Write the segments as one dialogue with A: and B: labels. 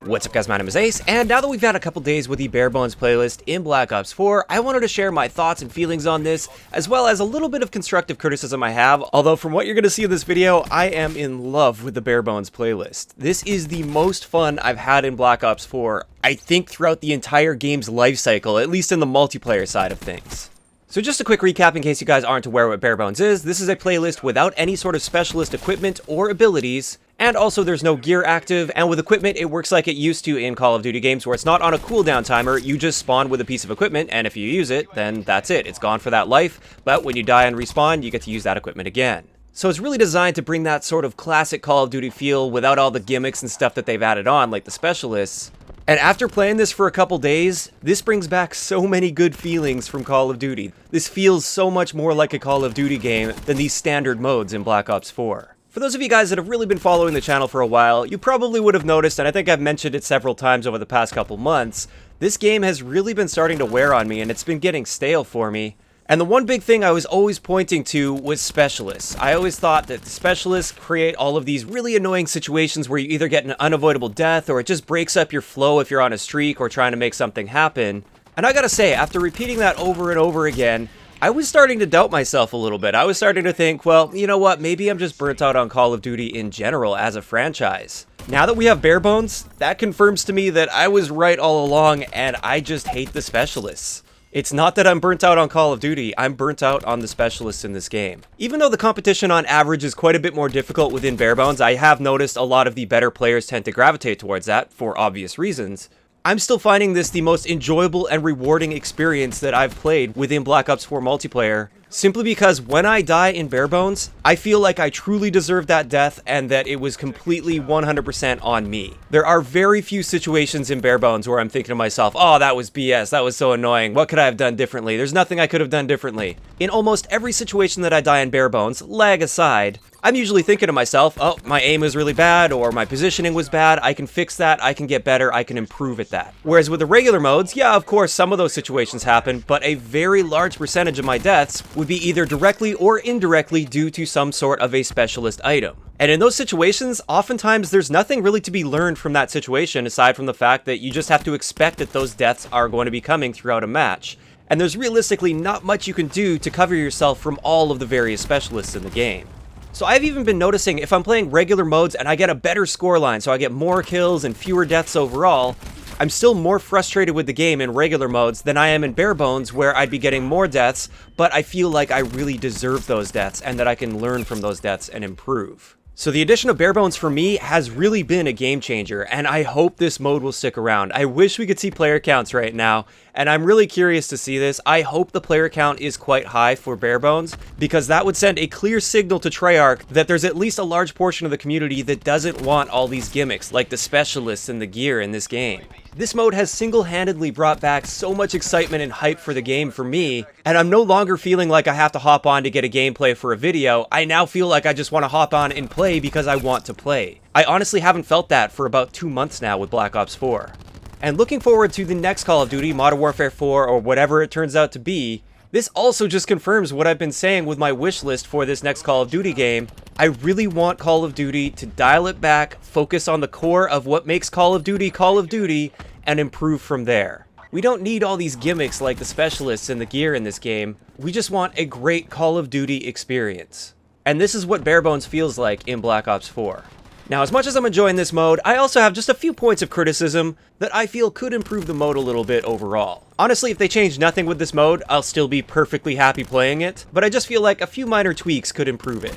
A: What's up guys, my name is Ace, and now that we've had a couple days with the Barebones playlist in Black Ops 4, I wanted to share my thoughts and feelings on this, as well as a little bit of constructive criticism I have, although from what you're going to see in this video, I am in love with the Barebones playlist. This is the most fun I've had in Black Ops 4, I think throughout the entire game's life cycle, at least in the multiplayer side of things. So just a quick recap in case you guys aren't aware what Barebones is. This is a playlist without any sort of specialist equipment or abilities, and also there's no gear active, and with equipment it works like it used to in Call of Duty games where it's not on a cooldown timer, you just spawn with a piece of equipment, and if you use it, then that's it, it's gone for that life, but when you die and respawn, you get to use that equipment again. So it's really designed to bring that sort of classic Call of Duty feel without all the gimmicks and stuff that they've added on, like the specialists. And after playing this for a couple days, this brings back so many good feelings from Call of Duty. This feels so much more like a Call of Duty game than these standard modes in Black Ops 4. For those of you guys that have really been following the channel for a while, you probably would have noticed, and I think I've mentioned it several times over the past couple months, this game has really been starting to wear on me and it's been getting stale for me. And the one big thing I was always pointing to was specialists. I always thought that the specialists create all of these really annoying situations where you either get an unavoidable death or it just breaks up your flow if you're on a streak or trying to make something happen. And I gotta say, after repeating that over and over again, I was starting to doubt myself a little bit. I was starting to think, well, you know what, maybe I'm just burnt out on Call of Duty in general as a franchise. Now that we have Barebones, that confirms to me that I was right all along and I just hate the specialists. It's not that I'm burnt out on Call of Duty, I'm burnt out on the specialists in this game. Even though the competition on average is quite a bit more difficult within Barebones, I have noticed a lot of the better players tend to gravitate towards that, for obvious reasons. I'm still finding this the most enjoyable and rewarding experience that I've played within Black Ops 4 multiplayer, simply because when I die in Barebones, I feel like I truly deserved that death and that it was completely 100% on me. There are very few situations in Barebones where I'm thinking to myself, oh, that was BS, that was so annoying, what could I have done differently? There's nothing I could have done differently. In almost every situation that I die in Barebones, lag aside, I'm usually thinking to myself, oh, my aim is really bad, or my positioning was bad, I can fix that, I can get better, I can improve at that. Whereas with the regular modes, yeah, of course, some of those situations happen, but a very large percentage of my deaths would be either directly or indirectly due to some sort of a specialist item. And in those situations, oftentimes there's nothing really to be learned from that situation aside from the fact that you just have to expect that those deaths are going to be coming throughout a match. And there's realistically not much you can do to cover yourself from all of the various specialists in the game. So I've even been noticing if I'm playing regular modes and I get a better scoreline, so I get more kills and fewer deaths overall, I'm still more frustrated with the game in regular modes than I am in Barebones, where I'd be getting more deaths, but I feel like I really deserve those deaths and that I can learn from those deaths and improve. So the addition of Barebones for me has really been a game changer, and I hope this mode will stick around. I wish we could see player counts right now, and I'm really curious to see this. I hope the player count is quite high for Barebones, because that would send a clear signal to Treyarch that there's at least a large portion of the community that doesn't want all these gimmicks, like the specialists and the gear in this game. This mode has single-handedly brought back so much excitement and hype for the game for me, and I'm no longer feeling like I have to hop on to get a gameplay for a video. I now feel like I just want to hop on and play because I want to play. I honestly haven't felt that for about 2 months now with Black Ops 4. And looking forward to the next Call of Duty, Modern Warfare 4, or whatever it turns out to be, this also just confirms what I've been saying with my wish list for this next Call of Duty game. I really want Call of Duty to dial it back, focus on the core of what makes Call of Duty, and improve from there. We don't need all these gimmicks like the specialists and the gear in this game. We just want a great Call of Duty experience. And this is what Barebones feels like in Black Ops 4. Now, as much as I'm enjoying this mode, I also have just a few points of criticism that I feel could improve the mode a little bit overall. Honestly, if they change nothing with this mode, I'll still be perfectly happy playing it, but I just feel like a few minor tweaks could improve it.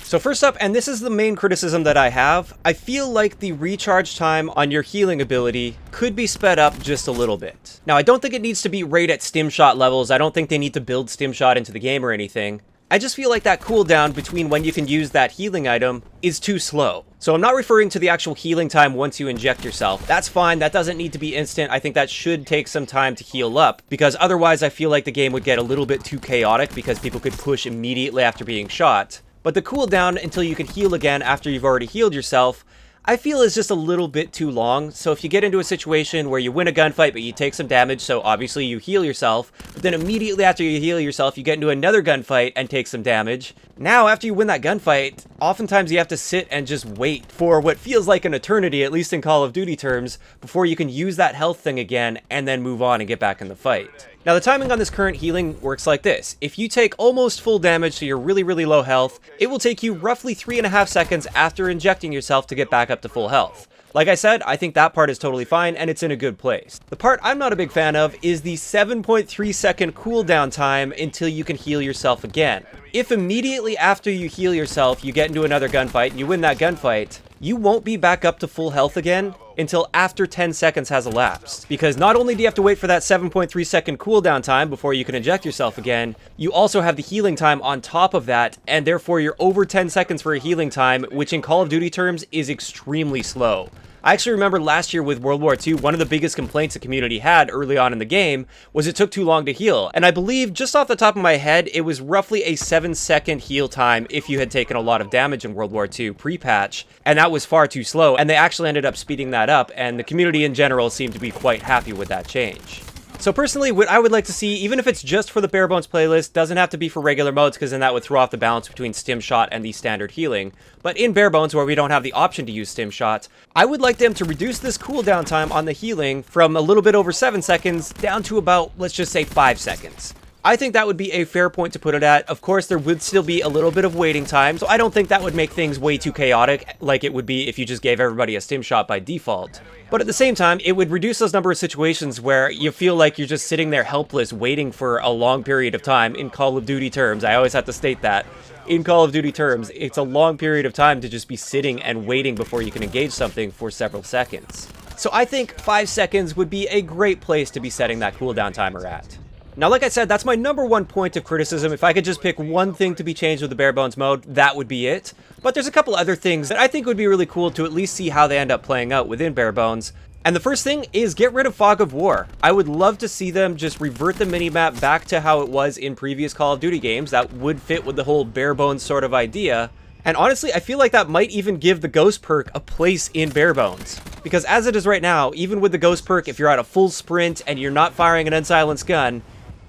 A: So first up, and this is the main criticism that I have, I feel like the recharge time on your healing ability could be sped up just a little bit. Now, I don't think it needs to be right at stim shot levels, I don't think they need to build stim shot into the game or anything. I just feel like that cooldown between when you can use that healing item is too slow. So I'm not referring to the actual healing time once you inject yourself. That's fine, that doesn't need to be instant. I think that should take some time to heal up, because otherwise I feel like the game would get a little bit too chaotic because people could push immediately after being shot. But the cooldown until you can heal again after you've already healed yourself, I feel is just a little bit too long. So if you get into a situation where you win a gunfight, but you take some damage, so obviously you heal yourself, but then immediately after you heal yourself, you get into another gunfight and take some damage. Now, after you win that gunfight, oftentimes you have to sit and just wait for what feels like an eternity, at least in Call of Duty terms, before you can use that health thing again and then move on and get back in the fight. Now, the timing on this current healing works like this. If you take almost full damage, so you're really, really low health, it will take you roughly 3.5 seconds after injecting yourself to get back up to full health. Like I said, I think that part is totally fine, and it's in a good place. The part I'm not a big fan of is the 7.3 second cooldown time until you can heal yourself again. If immediately after you heal yourself, you get into another gunfight, and you win that gunfight, you won't be back up to full health again until after 10 seconds has elapsed. Because not only do you have to wait for that 7.3 second cooldown time before you can inject yourself again, you also have the healing time on top of that, and therefore you're over 10 seconds for a healing time, which in Call of Duty terms is extremely slow. I actually remember last year with World War II, one of the biggest complaints the community had early on in the game was it took too long to heal. And I believe, just off the top of my head, it was roughly a 7-second heal time if you had taken a lot of damage in World War II pre-patch. And that was far too slow, and they actually ended up speeding that up, and the community in general seemed to be quite happy with that change. So personally, what I would like to see, even if it's just for the Barebones playlist, doesn't have to be for regular modes, because then that would throw off the balance between Stim Shot and the standard healing. But in Barebones, where we don't have the option to use Stim Shot, I would like them to reduce this cooldown time on the healing from a little bit over 7 seconds down to about, let's just say, 5 seconds. I think that would be a fair point to put it at. Of course, there would still be a little bit of waiting time, so I don't think that would make things way too chaotic like it would be if you just gave everybody a Stim Shot by default. But at the same time, it would reduce those number of situations where you feel like you're just sitting there helpless waiting for a long period of time in Call of Duty terms. I always have to state that. In Call of Duty terms, it's a long period of time to just be sitting and waiting before you can engage something for several seconds. So I think 5 seconds would be a great place to be setting that cooldown timer at. Now, like I said, that's my number one point of criticism. If I could just pick one thing to be changed with the Barebones mode, that would be it. But there's a couple other things that I think would be really cool to at least see how they end up playing out within Barebones. And the first thing is get rid of Fog of War. I would love to see them just revert the minimap back to how it was in previous Call of Duty games. That would fit with the whole Barebones sort of idea. And honestly, I feel like that might even give the Ghost perk a place in Barebones. Because as it is right now, even with the Ghost perk, if you're at a full sprint and you're not firing an unsilenced gun,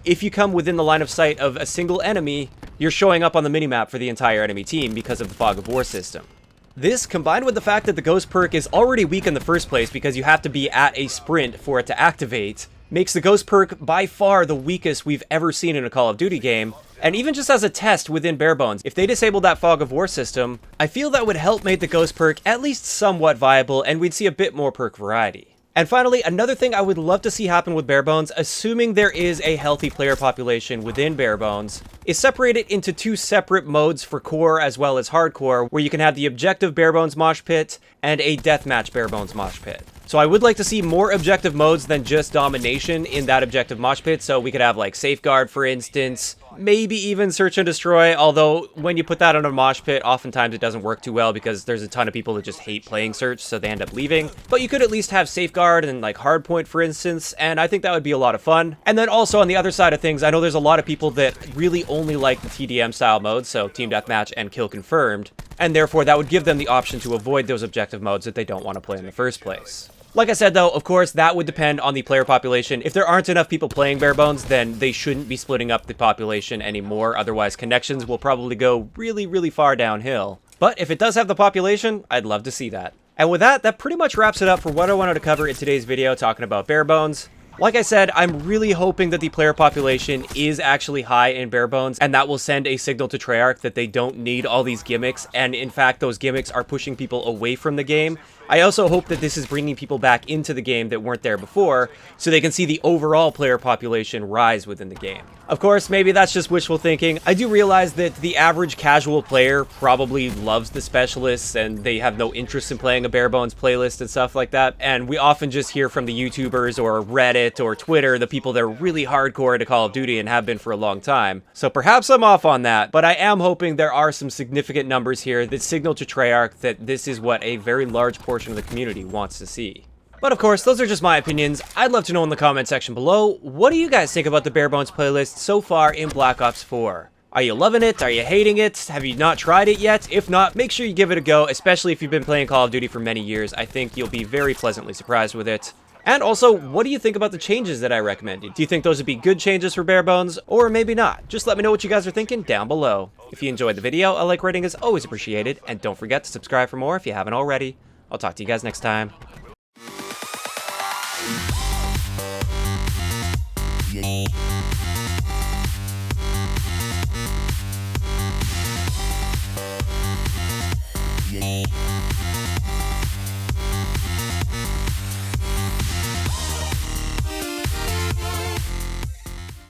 A: if you come within the line of sight of a single enemy, you're showing up on the minimap for the entire enemy team because of the Fog of War system. This, combined with the fact that the Ghost perk is already weak in the first place because you have to be at a sprint for it to activate, makes the Ghost perk by far the weakest we've ever seen in a Call of Duty game. And even just as a test within Barebones, if they disabled that Fog of War system, I feel that would help make the Ghost perk at least somewhat viable, and we'd see a bit more perk variety. And finally, another thing I would love to see happen with Barebones, assuming there is a healthy player population within Barebones, is separate it into 2 separate modes for core as well as hardcore, where you can have the objective Barebones mosh pit and a deathmatch Barebones mosh pit. So I would like to see more objective modes than just domination in that objective mosh pit, so we could have like safeguard, for instance, maybe even search and destroy, although when you put that on a mosh pit, oftentimes it doesn't work too well because there's a ton of people that just hate playing search, so they end up leaving. But you could at least have safeguard and like hardpoint, for instance, and I think that would be a lot of fun. And then also on the other side of things, I know there's a lot of people that really only like the TDM style modes, so team deathmatch and kill confirmed, and therefore that would give them the option to avoid those objective modes that they don't want to play in the first place. Like I said though, of course, that would depend on the player population. If there aren't enough people playing Barebones, then they shouldn't be splitting up the population anymore, otherwise connections will probably go really, really far downhill. But if it does have the population, I'd love to see that. And with that, that pretty much wraps it up for what I wanted to cover in today's video talking about Barebones. Like I said, I'm really hoping that the player population is actually high in Barebones, and that will send a signal to Treyarch that they don't need all these gimmicks, and in fact, those gimmicks are pushing people away from the game. I also hope that this is bringing people back into the game that weren't there before, so they can see the overall player population rise within the game. Of course, maybe that's just wishful thinking. I do realize that the average casual player probably loves the specialists, and they have no interest in playing a Barebones playlist and stuff like that, and we often just hear from the YouTubers or Reddit or Twitter, the people that are really hardcore into Call of Duty and have been for a long time. So perhaps I'm off on that, but I am hoping there are some significant numbers here that signal to Treyarch that this is what a very large portion of the community wants to see. But of course, those are just my opinions. I'd love to know in the comment section below, what do you guys think about the Barebones playlist so far in Black Ops 4? Are you loving it? Are you hating it? Have you not tried it yet? If not, make sure you give it a go, especially if you've been playing Call of Duty for many years. I think you'll be very pleasantly surprised with it. And also, what do you think about the changes that I recommended? Do you think those would be good changes for Barebones, or maybe not? Just let me know what you guys are thinking down below. If you enjoyed the video, a like rating is always appreciated, and don't forget to subscribe for more if you haven't already. I'll talk to you guys next time.